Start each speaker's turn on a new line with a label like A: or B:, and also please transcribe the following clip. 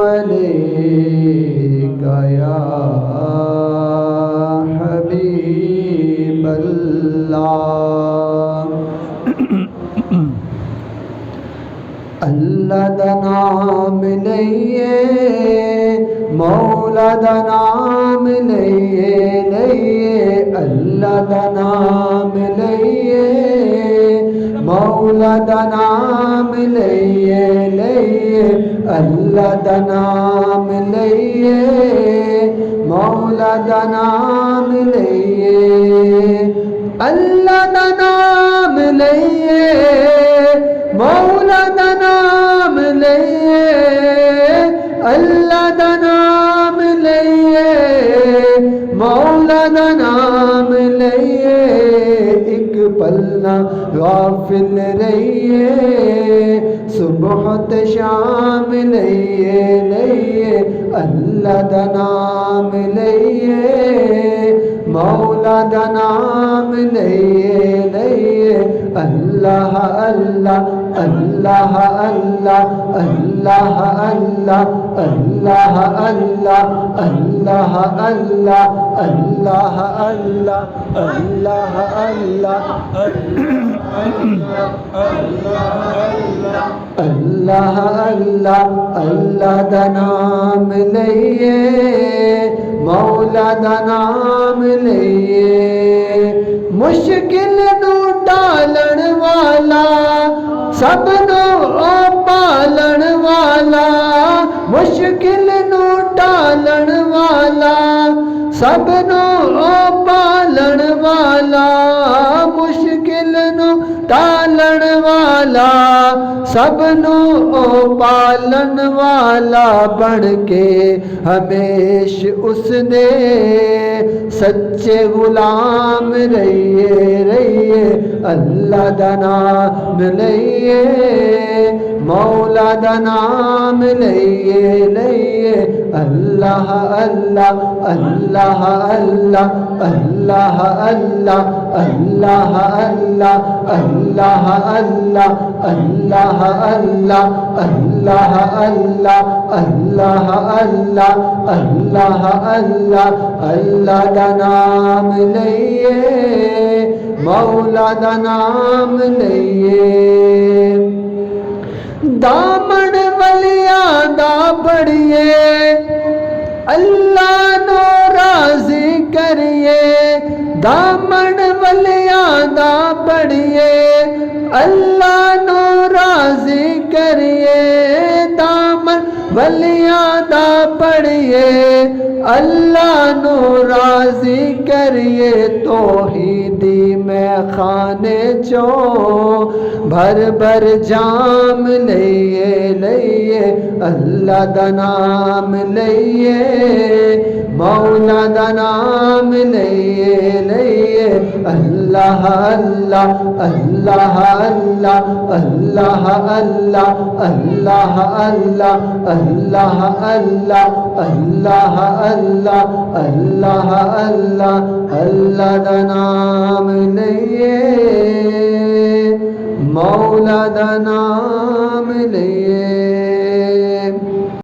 A: علیکہ یا حبیب اللہ۔ اللہ دا نام لئیے مولا دا نام لئیے لئیے، اللہ دا نام لئیے مولا دا نام لئیے لئیے، اللہ دا نام لئیے مولا دا نام لئیے، اللہ دا نام لئیے مولا دا نام لئیے، اللہ دا نام لئیے مولا دا نام لئیے، ایک پل نہ غافل رہیے، صبح تے شام لئیے لئیے، اللہ دا نام لئیے مولا دا نام لئیے لئیے، اللہ اللہ اللہ اللہ اللہ اللہ اللہ اللہ اللہ اللہ اللہ اللہ اللہ اللہ اللہ اللہ اللہ دا نام لئیے مولا دا نام لئیے، مشکل نو ٹالن والا سب نو پالن والا، مشکل نو ٹالن والا سب نو پالن والا، مشکل نو ٹالن والا سب نو پالن والا، بن کے ہمیش اس نے سچے غلام رہیے رہیے، اللہ دا نام لئیے مولا دا نام لئیے لئیے، اللہ اللہ اللہ اللہ اللہ اللہ اللہ اللہ اللہ اللہ اللہ اللہ اللہ اللہ اللہ اللہ اللہ اللہ، اللہ دا نام لئیے مولا دا نام لئیے، دامن ولیاں دا پڑھیے اللہ نو راضی کریے، دامن ولیاں دا پڑھیے اللہ نو راضی کریے، دامن ولیاں دا پڑھیے اللہ نو راضی کریے، توحیدی میں خانے چو بھر بھر جام لئیے لئیے، اللہ دا نام لئیے مولا دا نام لئیے لئیے، اللہ اللہ اللہ اللہ اللہ اللہ اللہ اللہ اللہ اللہ اللہ اللہ اللہ اللہ اللہ دا نام لئیے مولا دا نام لئیے۔